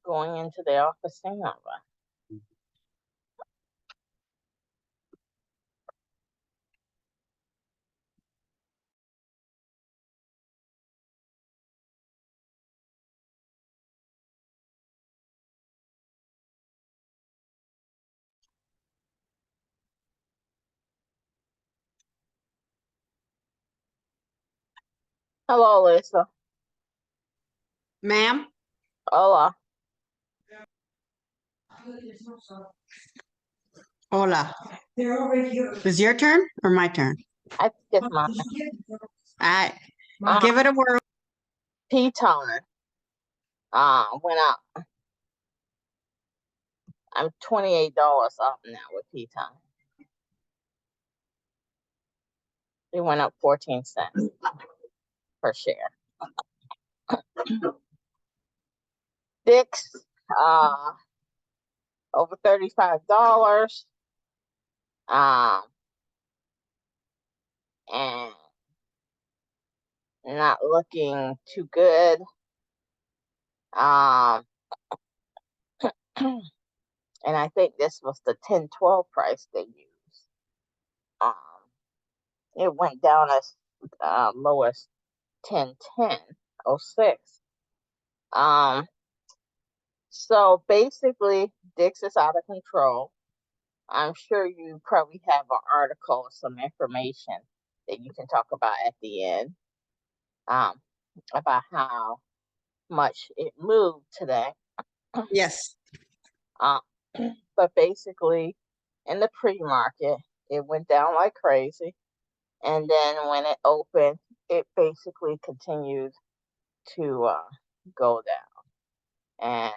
going into the office thing number. Hello, Lisa. Ma'am? Hola. Hola. Is your turn or my turn? I think it's mine. I give it a whirl. P-time went up. I'm $28 up now with P-time. It went up 14 cents per share. Dix, over $35. And not looking too good. And I think this was the 10-12 price they used. It went down as low as 10.10.06. So basically, Dix is out of control. I'm sure you probably have an article or some information that you can talk about at the end about how much it moved today. Yes. But basically, in the pre-market, it went down like crazy. And then when it opened, it basically continued to go down. And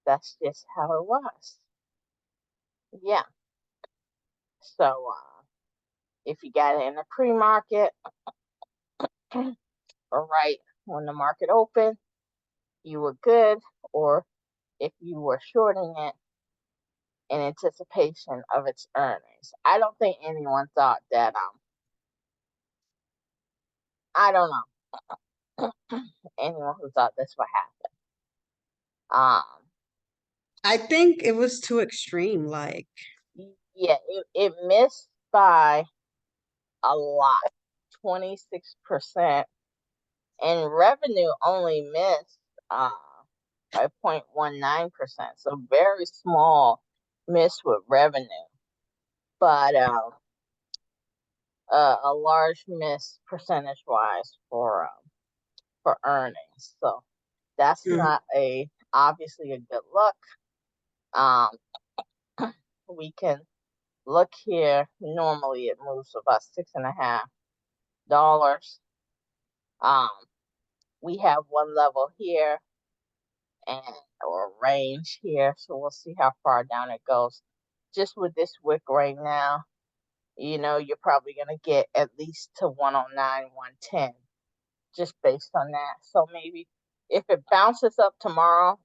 that's just how it was. Yeah. So if you got it in the pre-market, or right when the market opened, you were good. Or if you were shorting it in anticipation of its earnings. I don't think anyone thought that I don't know anyone who thought this would happen. I think it was too extreme, like. Yeah, it missed by a lot, 26%, and revenue only missed by 0.19%. So very small miss with revenue, but a large miss percentage wise for earnings. So that's not obviously a good look. We can look here. Normally it moves about $6.50. We have one level here or range here, so we'll see how far down it goes. Just with this wick right now, you're probably gonna get at least to 109, 110, just based on that. So maybe if it bounces up tomorrow,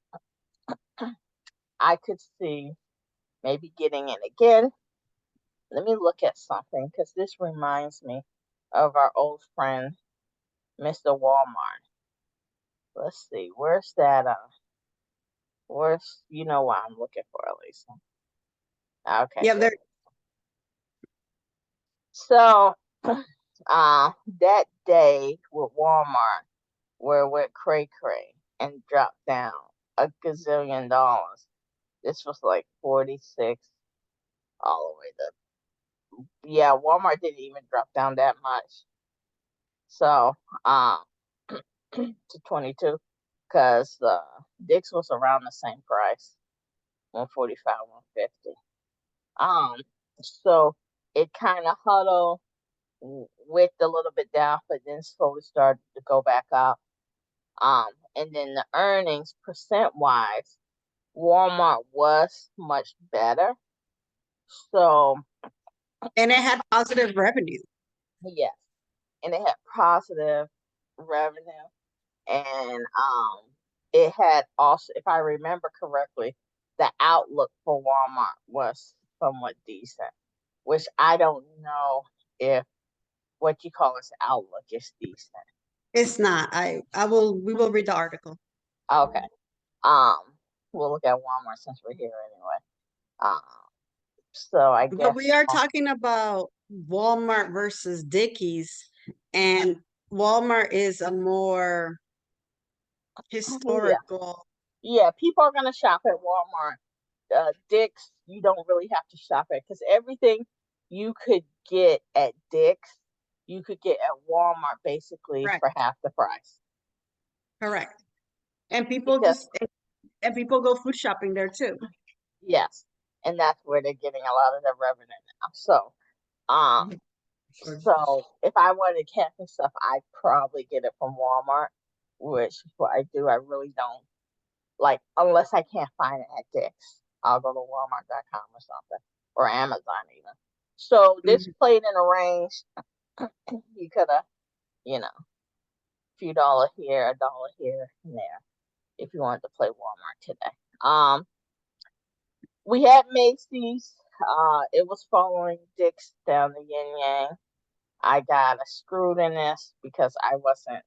I could see maybe getting it again. Let me look at something, because this reminds me of our old friend, Mr. Walmart. Let's see, where's that? Where's, what I'm looking for, Lisa? Okay. Yeah, there. So, that day with Walmart, where with Cray and dropped down a gazillion dollars. This was like 46 all the way to, yeah, Walmart didn't even drop down that much. So, to 22, because Dix was around the same price, 145, 150. So it kind of huddled, wicked a little bit down, but then slowly started to go back up. And then the earnings percent wise, Walmart was much better. So, and it had positive revenue. yes, and it had positive revenue, and it had also, if I remember correctly, the outlook for Walmart was somewhat decent, which I don't know if what you call its outlook is decent. It's not. We will read the article. Okay. Um, we'll look at Walmart since we're here anyway. Um, so I But guess we are talking about Walmart versus Dickies, and Walmart is a more yeah, historical. yeah. People are gonna shop at Walmart. Dick's, you don't really have to shop at because everything you could get at Dick's, you could get at Walmart basically Correct, for half the price. correct. And people Because just and people go food shopping there too. yes, and that's where they're getting a lot of their revenue now. So, um, so if I wanted camping stuff, I'd probably get it from Walmart, which is what I do. I really don't like unless I can't find it at Dick's. I'll go to Walmart.com or something, or Amazon even. So this Mhm. played in a range. You could have, you know, a few dollars here, $1 here and there, if you wanted to play Walmart today. We had Macy's. It was following Dick's down the yin yang. I got a screwed in this because I wasn't.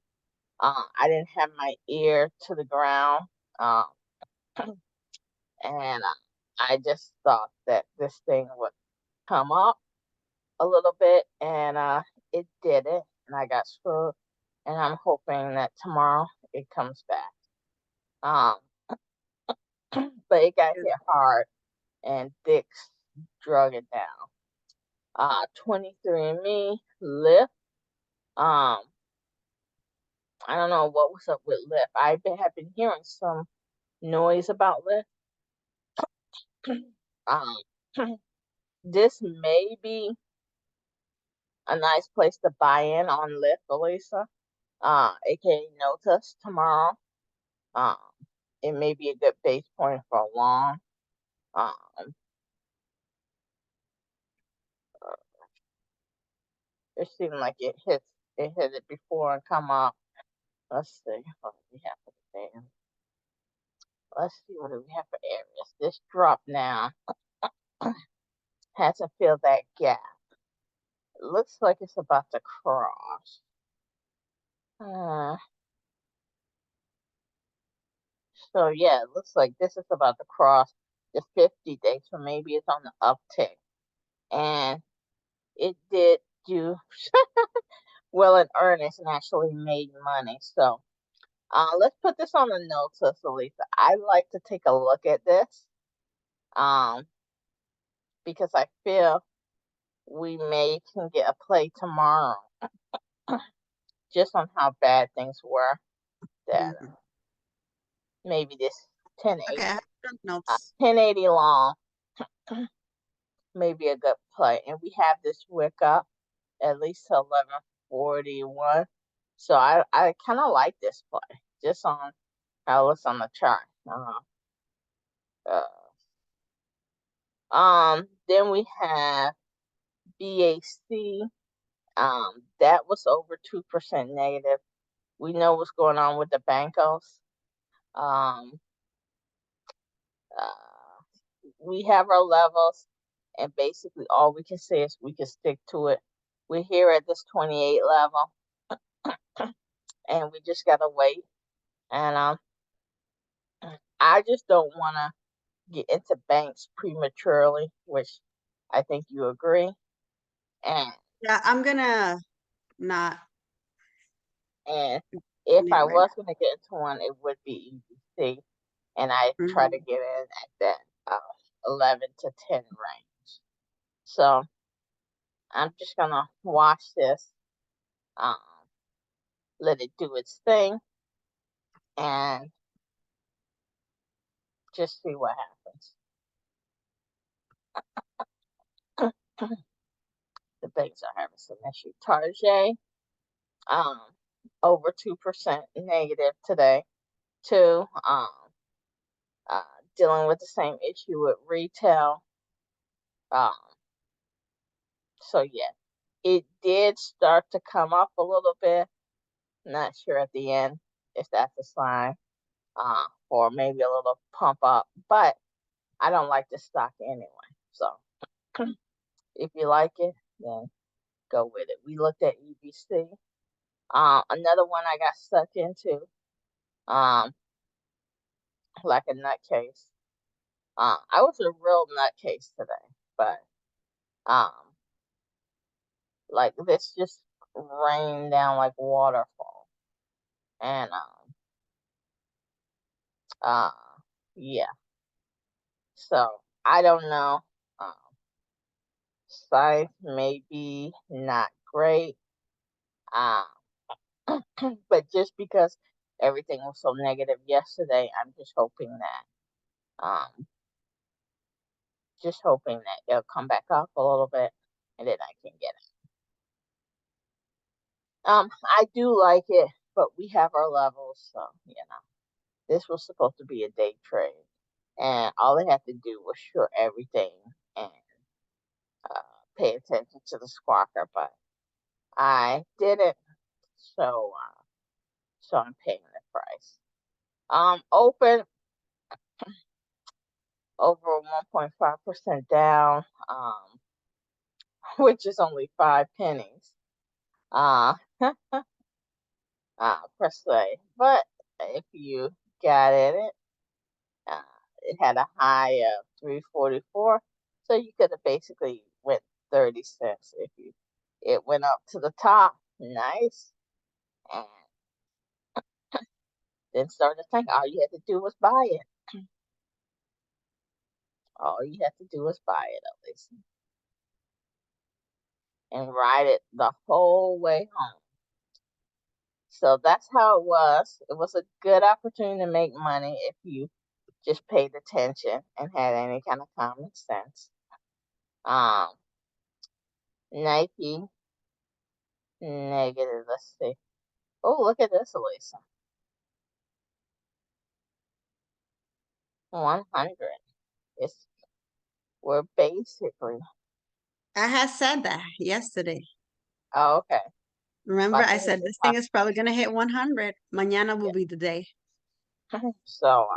I didn't have my ear to the ground, um, and I just thought that this thing would come up a little bit, and it didn't, and I got screwed. And I'm hoping that tomorrow it comes back. Um, but it got hit hard, and Dick's drug it down. 23andMe, Lyft. Um, I don't know what was up with Lyft. Have been hearing some noise about Lyft. Um, this may be a nice place to buy in on Lyft, Elisa. AKA Notice tomorrow. Um, it may be a good base point for a long. Um, it seemed like it hit it before and come up. Let's see what do we have for the day. Let's see what do we have for areas. This drop now hasn't filled that gap. It looks like it's about to cross. Uh, so yeah, it looks like this is about to cross the 50 days, so maybe it's on the uptick. And it did do well in earnest and actually made money. So let's put this on the notes list, Lisa. I like to take a look at this um, because I feel we may can get a play tomorrow just on how bad things were. That Mhm. maybe this 1080, Okay, I have some notes. 1080 long may be a good play. And we have this wick up at least to 1141. So I kind of like this play just on how it looks on the chart. Then we have BAC. That was over 2% negative. We know what's going on with the bankos. Um, uh, we have our levels, and basically all we can say is we can stick to it. We're here at this 28 level, and we just gotta wait. And I just don't want to get into banks prematurely, which I think you agree. And Yeah, I'm gonna not and if in it I right was going to get into one, it would be EBC, and I now. try to Mhm. get in at that 11 to 10 range. So I'm just gonna watch this, um, let it do its thing, and just see what happens. The banks are having some issue. Target, um, over 2% negative today. Two, uh, dealing with the same issue with retail. Um, so yeah, it did start to come up a little bit. Not sure at the end if that's a sign, or maybe a little pump up, but I don't like the stock anyway. So if you like it, then go with it. We looked at EBC. Another one I got sucked into. Um, like a nutcase. I was a real nutcase today, but like this just rained down like waterfall, and uh, yeah. So I don't know. Um, Science may be not great, um, but just because everything was so negative yesterday, I'm just hoping that it'll come back up a little bit, and then I can get it. I do like it, but we have our levels, so this was supposed to be a day trade, and all I had to do was short everything and uh, pay attention to the squawker, but I didn't, so I'm paying the price. Open over 1.5% down, which is only 5 pennies. Uh, per se. But if you got at it, uh, it had a high of 344, so you could have basically went 30 cents if you. It went up to the top, nice, and then started to think all you had to do was buy it. All you had to do was buy it, at least, and ride it the whole way home. So that's how it was. It was a good opportunity to make money if you just paid attention and had any kind of common sense. Um, Nike negative. Let's see. Oh, look at this, Elisa. 100. It's we're basically. I had said that yesterday. Oh, okay. Remember, About to I hit said the this thing is probably gonna hit 100. Mañana will be the day. So,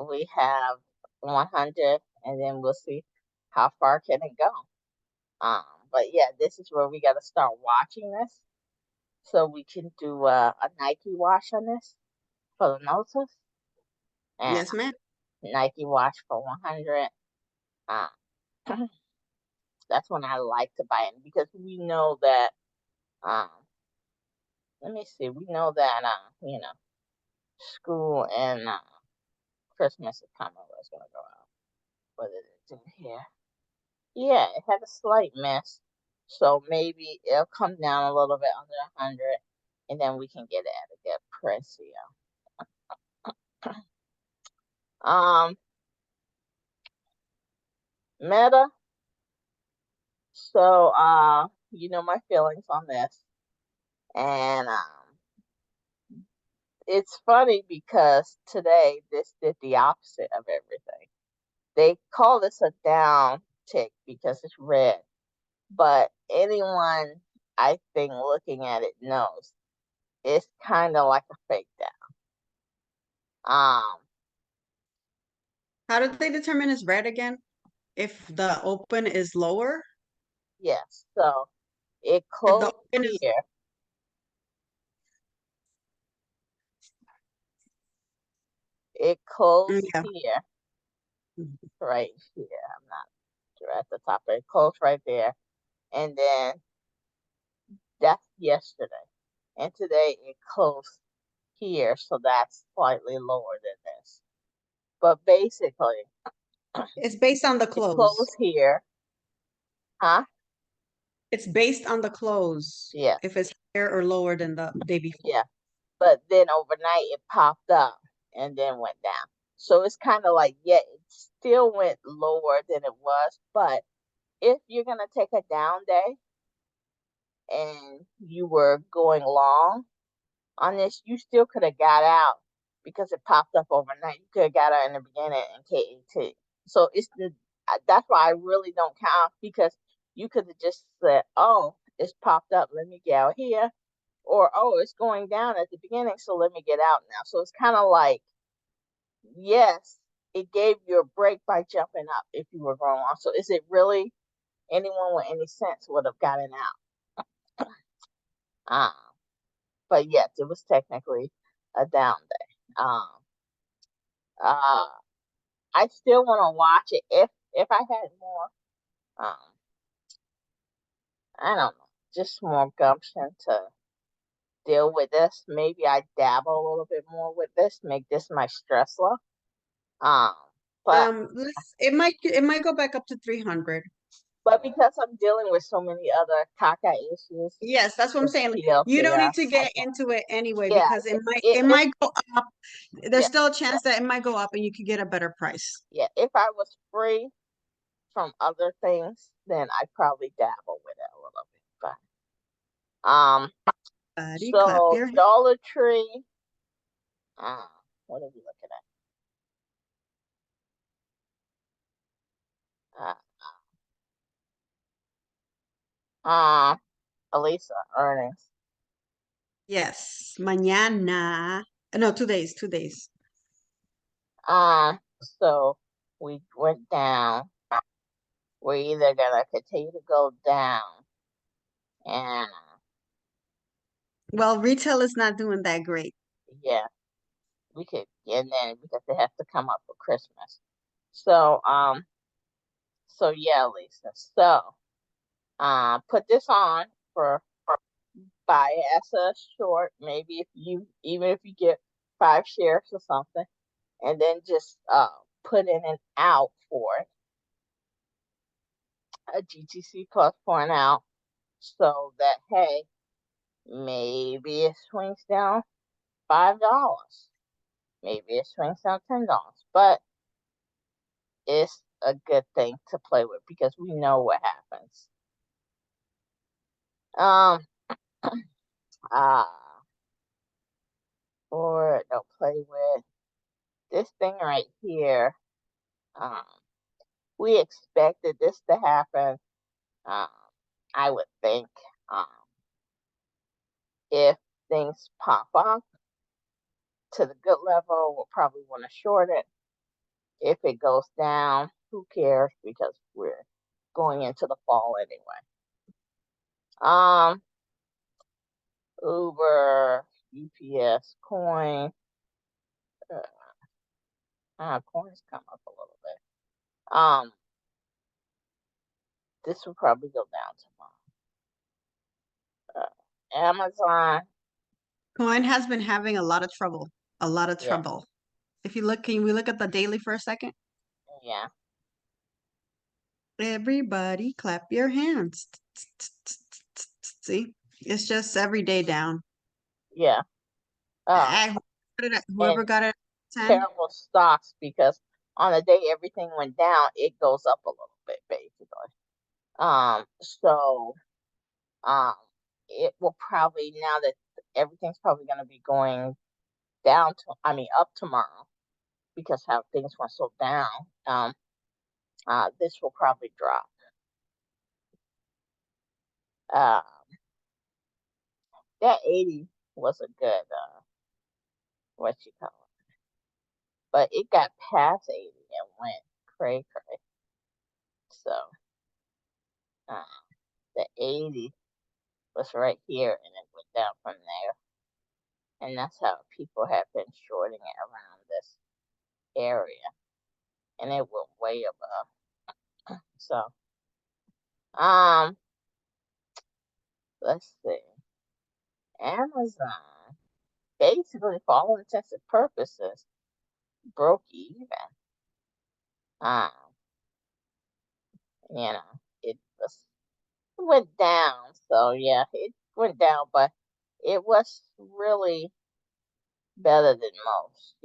we have 100, and then we'll see how far can it go. But yeah, this is where we got to start watching this, so we can do a Nike wash on this for the notice, and Yes, ma'am. Nike wash for 100. Uh, that's when I like to buy it because we know that. Um, Let me see. We know that school and Christmas is coming. What's gonna go out? What did it do here? Yeah, it had a slight miss, so maybe it'll come down a little bit under 100, and then we can get it at a good price. Um, Meta. So, you know my feelings on this, and it's funny because today this did the opposite of everything. They call this a down tick because it's red, but anyone I think looking at it knows it's kind of like a fake down. Um, How did they determine it's red again? If the open is lower? yes. So it If the closed open is here. It closed yeah. here, right here. I'm not sure at the top, but it closed right there, and then that's yesterday, and today it closed here, so that's slightly lower than this. But basically, It's based on the it close. closed here, huh? It's based on the close. Yeah, If it's higher or lower than the day before. yeah. But then overnight it popped up and then went down. So it's kind of like, yeah, it still went lower than it was. But if you're going to take a down day and you were going long on this, you still could have got out because it popped up overnight. You could have got out in the beginning in KAT. So that's why I really don't count because you could have just said, oh, it's popped up. Let me get out here. Or, oh, it's going down at the beginning. So let me get out now. So it's kind of like, yes, it gave you a break by jumping up if you were going on. So is it really anyone with any sense would have gotten out? Um, but yes, it was technically a down day. Um, uh, I still want to watch it if I had more. Um, I don't know, just more gumption to deal with this. Maybe I dabble a little bit more with this, make this my stress level. Um, but it might go back up to 300. but because I'm dealing with so many other caca issues Yes, that's what I'm with saying. You don't TLTR, need to I get can't. into it anyway Yeah, because it might it, it it might go up. There's yeah, still a chance that it might go up and you could get a better price. yeah. If I was free from other things, then I'd probably dabble with it a little bit. But Buddy, clap so your hand. Dollar Tree. Uh, what are we looking at? Uh, Elisa earnings. Yes, mañana. No, 2 days, 2 days. So we went down. We're either gonna continue to go down, and Well, retail is not doing that great. yeah, we could, and then because they have to come up for Christmas. So so yeah, Lisa. So put this on for buy as a short. Maybe if you even if you get 5 shares or something, and then just put in an out for it, a GTC plus point out, so that hey, maybe it swings down $5. Maybe it swings down $10. But it's a good thing to play with because we know what happens. Um uh or don't play with this thing right here. Um we expected this to happen. Um I would think um if things pop up to the good level, we'll probably want to short it. If it goes down, who cares? Because we're going into the fall anyway. Um, Uber, UPS, coin. Coins come up a little bit. This will probably go down tomorrow. Amazon, Coin has been having a lot of trouble. A lot of yeah, trouble. If you look, can we look at the daily for a second? yeah, Everybody clap your hands. See, it's just every day down. yeah. Uh, Ah, and whoever got it at 10. terrible stocks because on the day everything went down, it goes up a little bit basically. So um, it will probably now that everything's probably going to be going down to, I mean, up tomorrow because how things went so down. This will probably drop. Uh, that 80 was a good, what you call it, but it got past 80 and went cray cray. So, uh, the 80 was right here and it went down from there. And that's how people have been shorting it around this area. And it went way above. So, um, let's see. Amazon, basically, for all intents and purposes, broke even. Um, it was it went down. So yeah, it went down, but it was really better than most.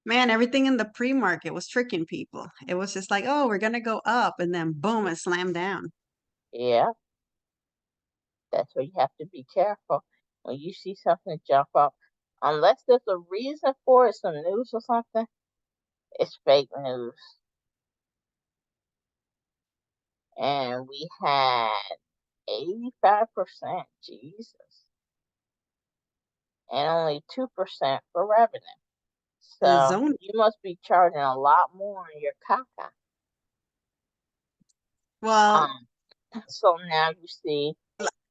Man, everything in the pre-market was tricking people. It was just like, oh, we're gonna go up, and then boom, it slammed down. Yeah, that's where you have to be careful when you see something jump up. Unless there's a reason for it, some news or something, it's fake news. And we had 85%, Jesus, and only 2% for revenue. The So zone. you must be charging a lot more on your caca. Well, Um, so now you see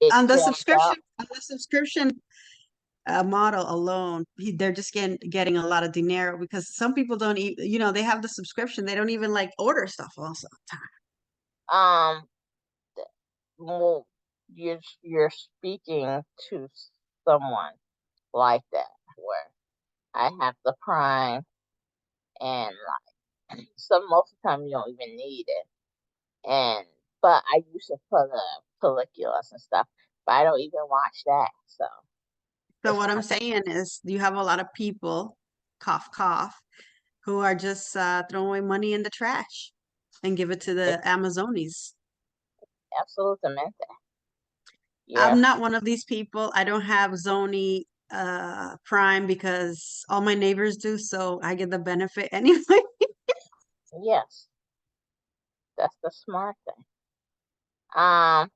it on the jumped subscription, up. on the subscription, model alone, they're just getting a lot of dinero because some people don't even, they have the subscription. They don't even like order stuff also. Um, well, you're speaking to someone like that where I have the Prime and like some most of the time you don't even need it. And but I use it for the películas and stuff, but I don't even watch that. So So it's what I'm kind saying is you have a lot of people, cough, cough, who are just throwing money in the trash and give it to of the Amazonis. absolutamente. You're I'm not one of these people. I don't have Zony Prime because all my neighbors do, so I get the benefit anyway. yes, that's the smart thing. Um,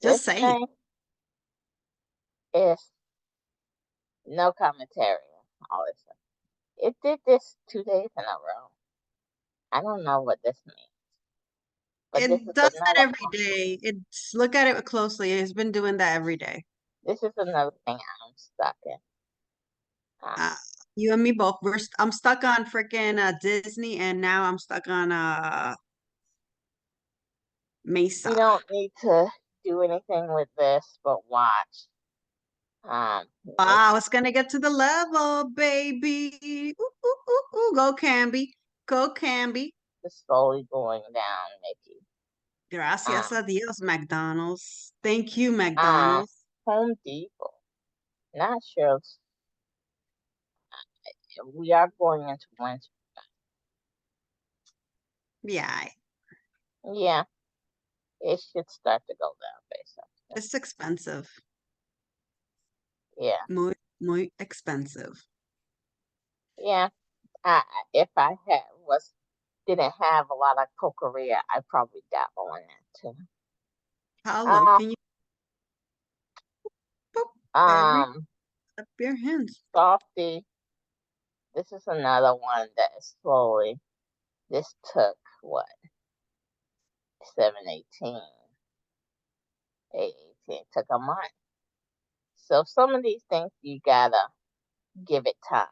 this Just saying. thing is no commentary on all this stuff. It did this 2 days in a row. I don't know what this means, but this It is does that another every day. It's look at it closely. It's been doing that every day. this is another thing I'm stuck in. Uh, Uh, you and me both. I'm stuck on freaking Disney, and now I'm stuck on we Mesa. don't need to do anything with this but watch. This Wow, it's gonna get to the level, baby. Ooh, ooh, ooh, ooh. Go Camby. Go Camby. is slowly going down, Mickey. Gracias Um, a Dios, McDonald's. Thank you, um, McDonald's. Home Depot. Not sure. We are going into winter. Yeah, Yeah, it should start to go down based on it's expensive. yeah, Muy expensive. yeah. If I had was didn't have a lot of coqueria, I'd probably dabble in that too. How low Um, can you boop, every um, up your hands? Softy. This is another one that is slowly. This took what 718, 818 took a month. So some of these things you gotta give it time.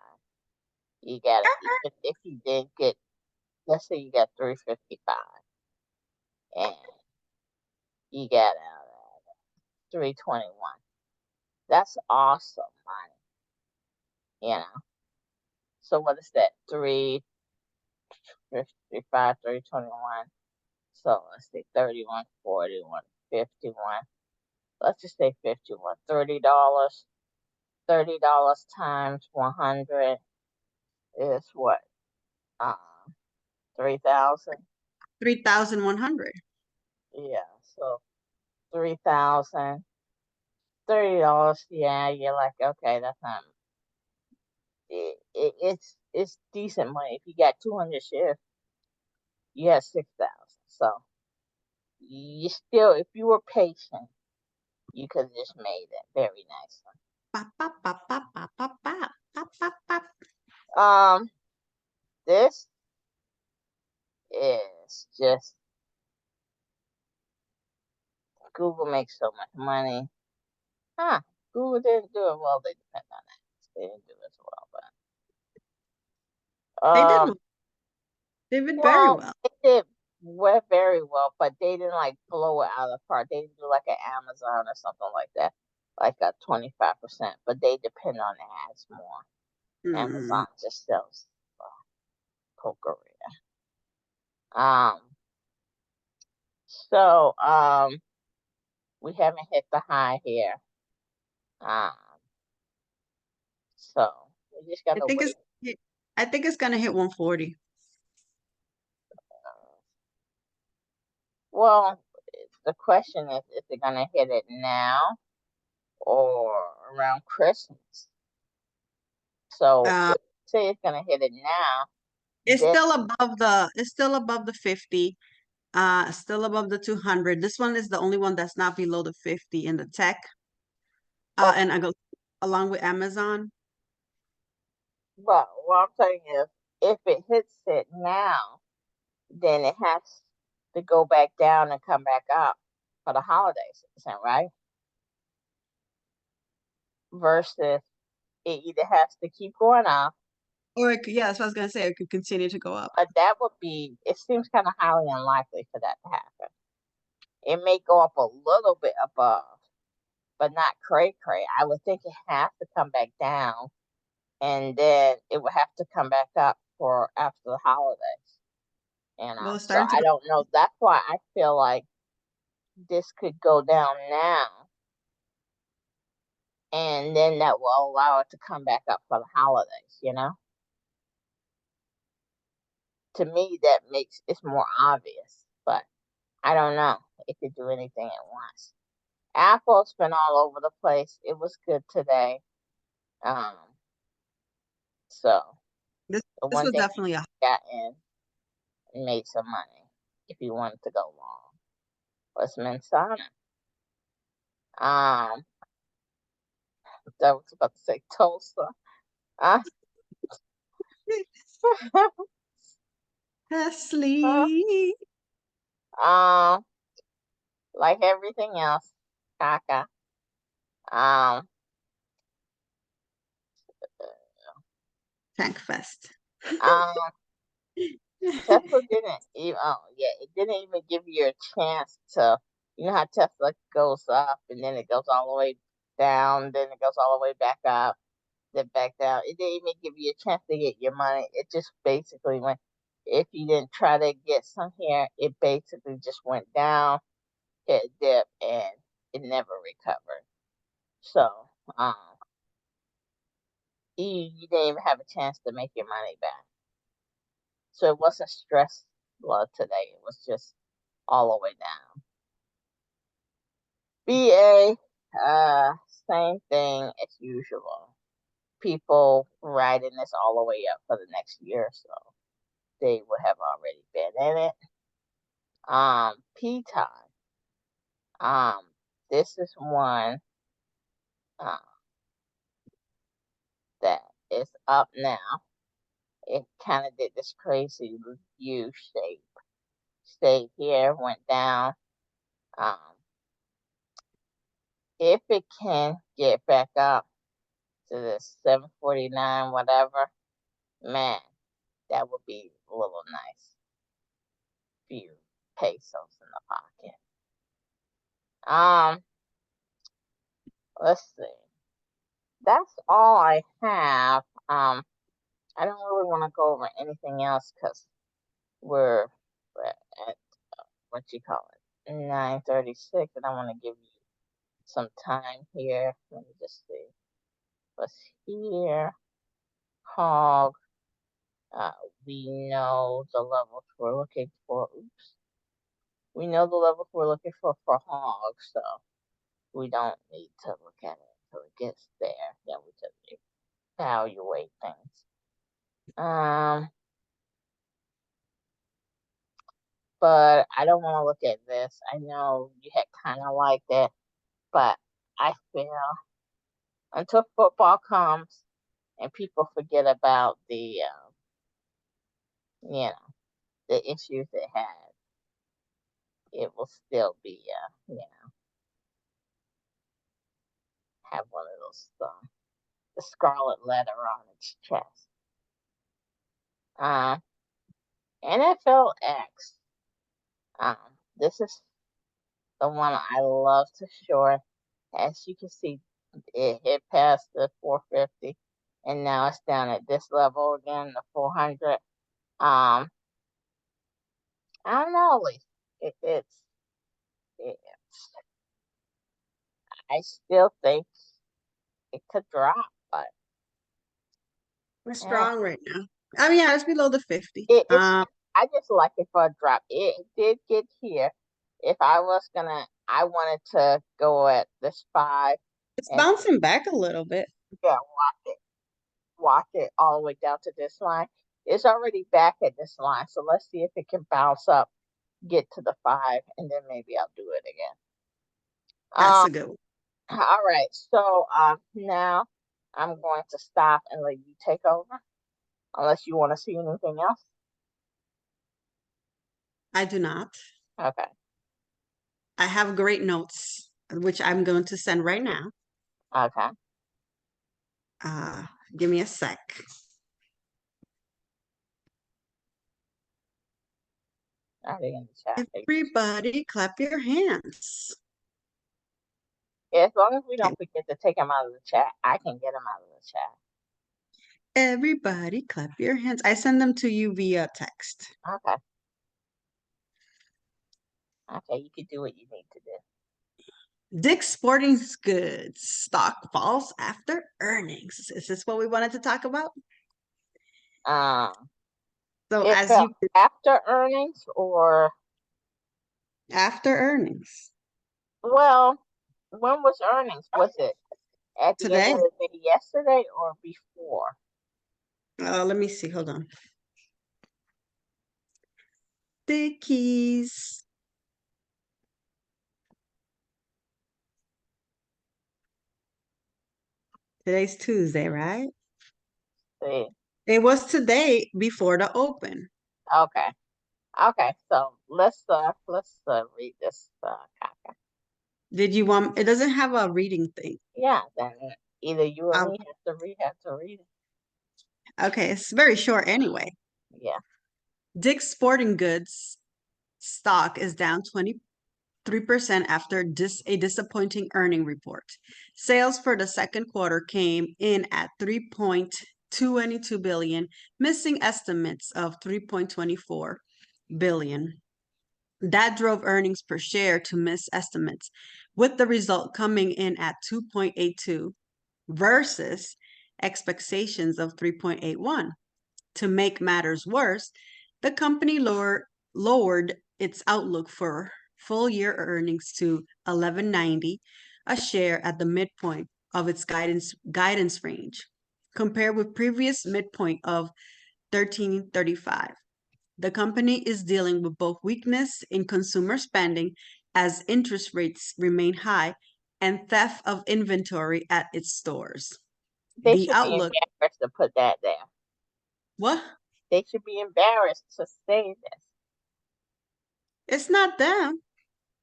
You gotta even if you did get, let's say you got 355 and you got out at 321. That's awesome money, you know. So what is that? 355, 321. So let's say 31, 41, 51. Let's just say 51. $30. $30 times 100 is what? Um, 3,000. 3,100. Yeah. So 3,000. $30. Yeah, you're like, okay, that's not. It's decent money. If you got 200 shares, you got 6,000. So you still, if you were patient, you could have just made it very nicely. Pa, pa, pa, pa, pa, pa, pa, pa, pa, pa. This is just Google makes so much money. Huh? Google didn't do it well. They depend on that. They didn't do it as well, but They did they did very well, well. they did very well, but they didn't like blow it out of the park. They didn't do like an Amazon or something like that, like a 25%. But they depend on the ads more. Mm. Amazon just sells poker. Um, so we haven't hit the high here. Um, so we just I gotta think wait. I think it's gonna hit 140. Well, the question is it gonna hit it now or around Christmas? So Uh, if say it's gonna hit it now, it's then still above the 50. Still above the 200. This one is the only one that's not below the 50 in the tech. but And I go along with Amazon. what I'm saying is if it hits it now, then it has to go back down and come back up for the holiday season, right? versus it either has to keep going up, Or yeah, that's what I was gonna say. It could continue to go up. but that would be, it seems kind of highly unlikely for that to happen. It may go up a little bit above, but not cray cray. I would think it has to come back down, and then it would have to come back up for after the holidays. Well, it's So starting to I go. don't know. That's why I feel like this could go down now, and then that will allow it to come back up for the holidays. To me, that makes it's more obvious, but I don't know. It could do anything at once. Apple's been all over the place. It was good today. Um, so This the this one was thing you definitely a got in and made some money if you wanted to go long was Mensana. Um, I was about to say Tulsa. Uh, Nestle. um, like everything else, caca. Um, Tank Fest. um, Tesla didn't even. Oh, yeah, it didn't even give you a chance to. You know how Tesla goes up and then it goes all the way down, then it goes all the way back up, then back down. It didn't even give you a chance to get your money. It just basically went. If you didn't try to get some here, it basically just went down, hit a dip, and it never recovered. So, um, you didn't even have a chance to make your money back. So it wasn't stressful today. It was just all the way down. BA, same thing as usual. People riding this all the way up for the next year or so. They would have already been in it. P time. Um, this is one uh, that is up now. It kind of did this crazy U shape. Stayed here, went down. Um, if it can get back up to the 749, whatever, man, that would be a little nice. Few pesos in the pocket. Let's see. That's all I have. I don't really want to go over anything else because we're at what you call it 9:36, and I want to give you some time here. Let me just see what's here. Hog. Uh, we know the levels we're looking for. Oops. We know the levels we're looking for hog, so we don't need to look at it until it gets there. Then we just evaluate things. Um, but I don't want to look at this. I know you had kind of liked it, but I feel until football comes and people forget about you know, the issues it had, it will still be, have one of those, the scarlet letter on its chest. Uh, NFLX. This is the one I love to short. As you can see, it hit past the 450, and now it's down at this level again, the 400. I don't know, it, it's, it, I still think it could drop, but We're eh, strong right now. I mean, yeah, it's below the 50. it's. I just like it for a drop. It did get here. If I was gonna, I wanted to go at this 5 It's and bouncing back a little bit. yeah, walk it all the way down to this line. It's already back at this line, so let's see if it can bounce up, get to the 5, and then maybe I'll do it again. That's Um, a good one. all right, so now I'm going to stop and let you take over, unless you want to see anything else. I do not. Okay, I have great notes, which I'm going to send right now. okay. Give me a sec. Are they in the chat? Everybody clap your hands. Yeah, as long as we Okay. don't forget to take them out of the chat, I can get them out of the chat. Everybody clap your hands. I send them to you via text. Okay. Okay, you can do what you need to do. Dick's Sporting Goods stock falls after earnings. Is this what we wanted to talk about? Um, So it as fell you after earnings or after earnings well, when was earnings? Was it at the end today. of the day yesterday or before? Let me see. Hold on. Dickies. Today's Tuesday, right? See. It was today before the open. Okay. Okay. So let's read this. Copy. Did you want? It doesn't have a reading thing. Yeah. Then either you or Um, me have to read it. okay, it's very short anyway. Yeah. Dick's Sporting Goods stock is down 23% after a disappointing earning report. Sales for the second quarter came in at 3.222 billion, missing estimates of 3.24 billion. That drove earnings per share to miss estimates, with the result coming in at 2.82 versus expectations of 3.81. To make matters worse, the company lowered its outlook for full year earnings to 11.90 a share at the midpoint of its guidance range, compared with previous midpoint of 13.35. The company is dealing with both weakness in consumer spending as interest rates remain high and theft of inventory at its stores. They The should be outlook, embarrassed to put that there. what? They should be embarrassed to say this. It's not them,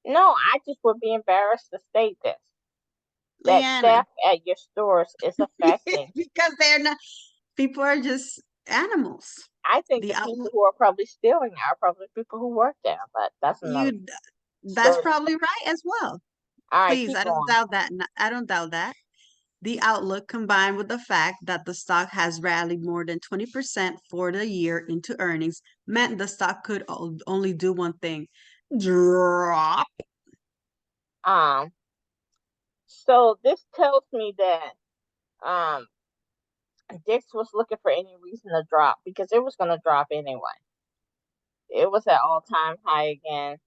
No, I just would be embarrassed to state this. That Leanna, theft at your stores is affecting. because they're not, people are just animals. I think The the people outlook, who are probably stealing are probably people who work there, but that's another you, that's story. probably right as well. All right, Please, keep I don't going. doubt that. I don't doubt that. The outlook, combined with the fact that the stock has rallied more than 20% for the year into earnings, meant the stock could only do one thing: drop. Um, so this tells me that um Dix was looking for any reason to drop because it was going to drop anyway. It was at all-time high again,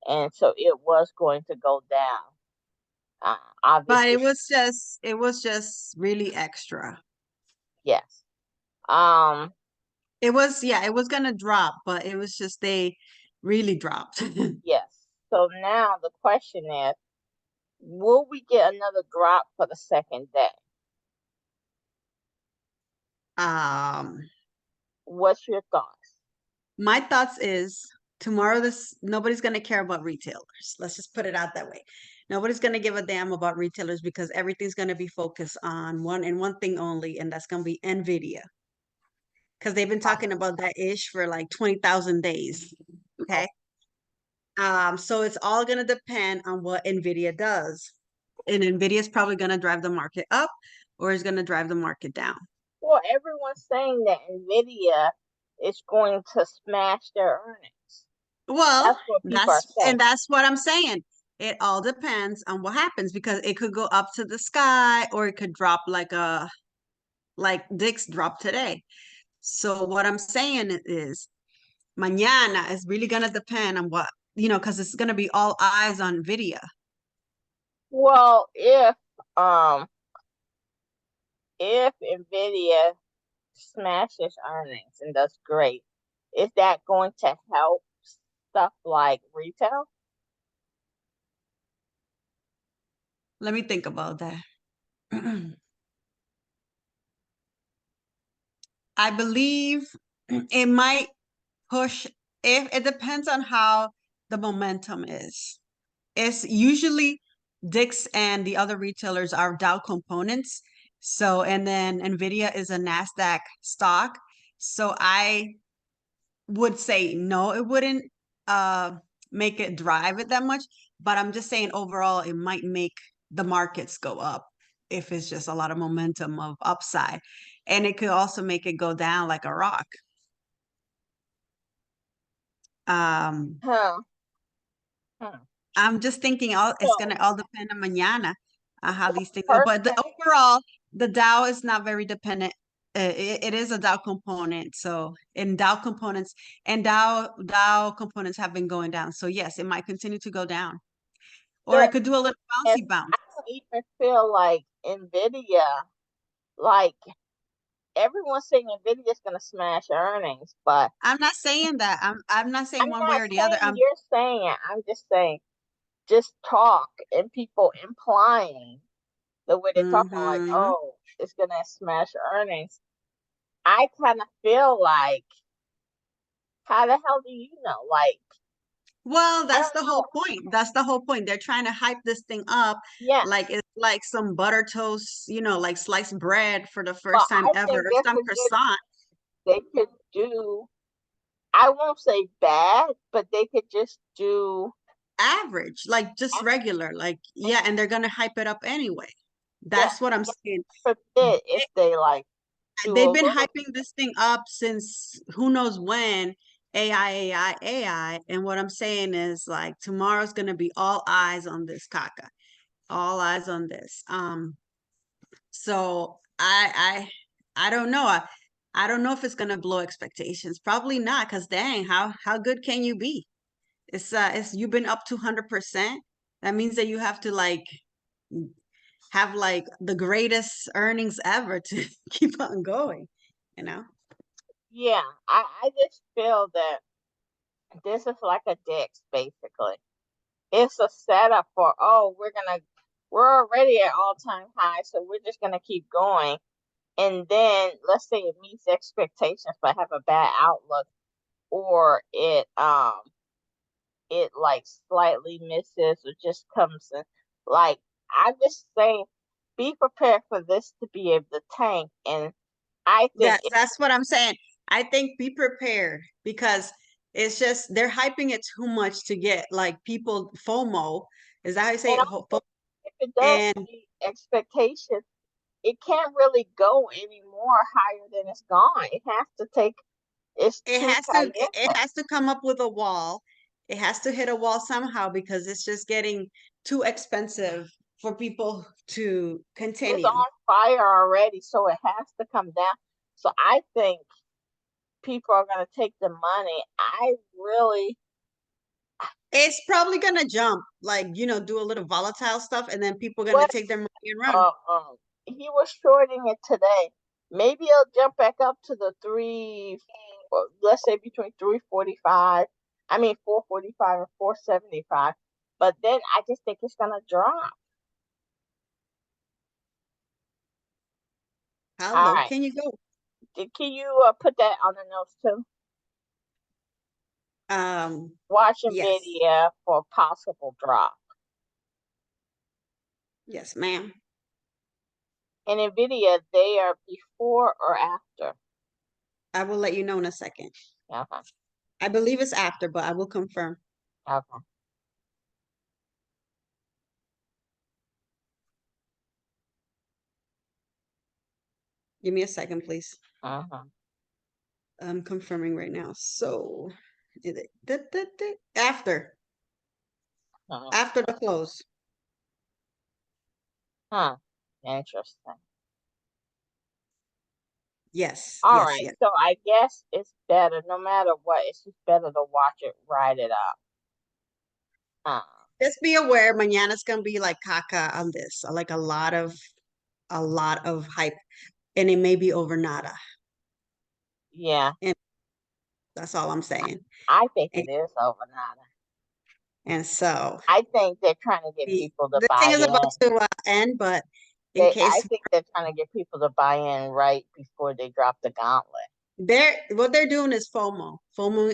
and so it was going to go down. But Obviously, it was just really extra. yes. Um, It was, yeah, it was gonna drop, but it was just they really dropped. yes. So now the question is, will we get another drop for the second day? um, What's your thoughts? my thoughts is tomorrow this nobody's gonna care about retailers. Let's just put it out that way. Nobody's gonna give a damn about retailers because everything's gonna be focused on one thing only, and that's gonna be Nvidia. Because they've been talking about that ish for like 20,000 days. Oh, Okay. So it's all gonna depend on what Nvidia does. And Nvidia is probably gonna drive the market up or is gonna drive the market down. well, everyone's saying that Nvidia is going to smash their earnings. Well, That's what people are saying. that's what I'm saying. It all depends on what happens because it could go up to the sky or it could drop like Dick's dropped today. So what I'm saying is mañana is really gonna depend on what, because it's gonna be all eyes on Nvidia. Well, um if Nvidia smashes earnings and does great, is that going to help stuff like retail? Let me think about that. I believe it might push if it depends on how the momentum is. It's usually Dick's and the other retailers are Dow components, So, and then nvda is a NASDAQ stock. So I would say no, it wouldn't uh make it drive it that much, but I'm just saying overall it might make the markets go up if it's just a lot of momentum of upside. And it could also make it go down like a rock. Um, Huh. Hmm. I'm just thinking all it's So gonna all depend on mañana how these things go. But the person, overall, the Dow is not very dependent. It is a Dow component. So in Dow components and Dow components have been going down. So yes, it might continue to go down. Or it the could do a little as bouncy bounce. I don't even feel like Nvidia, like everyone's saying Nvidia's gonna smash earnings, but I'm not saying that. I'm not I'm saying one way not or the other. saying you're saying it. I'm just saying just talk and people implying the way they're talking like, Mhm. oh, it's gonna smash earnings. I kind of feel like, how the hell do you know? Like, Well, I that's don't the know. whole point. That's the whole point. They're trying to hype this thing up Yeah, like it's like some butter toast, like sliced bread for the but first time I ever, think or that's some a good. croissant. They could do. I won't say bad, but they could just do. Average, like just regular, like yeah, and they're gonna hype it up anyway. Yeah, That's what I'm saying. forbid if they like do a They've been little. hyping this thing up since who knows when. AI, and what I'm saying is like tomorrow's gonna be all eyes on this caca, all eyes on this. So I don't know. I don't know if it's gonna blow expectations. Probably not, because dang, how good can you be? It's you've been up 200%. That means that you have to like have like the greatest earnings ever to keep on going, you know? Yeah, I just feel that this is like a DIX basically. It's a setup for, oh, we're already at all time high, so we're just gonna keep going. And then let's say it meets expectations but have a bad outlook, or it like slightly misses or just comes in. Like, I'm just saying, be prepared for this to be able to tank. And I think That's what I'm saying. I think be prepared because it's just they're hyping it too much to get like people FOMO. Is that how you say and it? also if it does And meet expectations, it can't really go any more higher than it's gone. It has to take, it's too it caliente. has to come up with a wall. It has to hit a wall somehow because it's just getting too expensive for people to It's continue. on fire already, so it has to come down. So I think people are going to take the money. I really, It's probably gonna jump, like, do a little volatile stuff, and then people are gonna what, take their money and run. uh, um, he was shorting it today. Maybe it'll jump back up to the three, let's say between 345, I mean 445 and 475. But then I just think it's going to drop. How All low right. can you go? Can you put that on the notes too? Watching Yes, video for possible drop. yes, ma'am. And NVIDIA, they are before or after? I will let you know in a second. Okay. I believe it's after, but I will confirm. Okay. Give me a second, please. Uh-huh. I'm confirming right now. So, after Uh-huh. after the close. Huh. Interesting. Yes, All yes, right. yes. So I guess it's better, no matter what, it's just better to watch it, ride it up. Uh, Just be aware, mañana's gonna be like caca on this, like a lot of hype, and it may be over nada. yeah, And that's all I'm saying. I think And, it is overnight. and so I think they're trying to get people to the thing buy is about in. to end, but in I case think they're trying to get people to buy in right before they drop the gauntlet. what they're doing is FOMO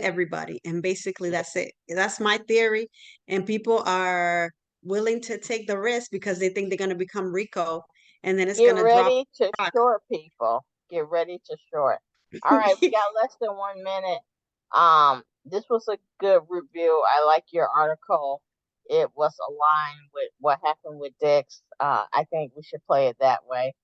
everybody, and basically that's it. That's my theory, and people are willing to take the risk because they think they're going to become Rico and then it's Get gonna drop ready to rock. short, people. Get ready to short. All right, we got less than 1 minute. This was a good review. I like your article. It was aligned with what happened with Dix. I think we should play it that way.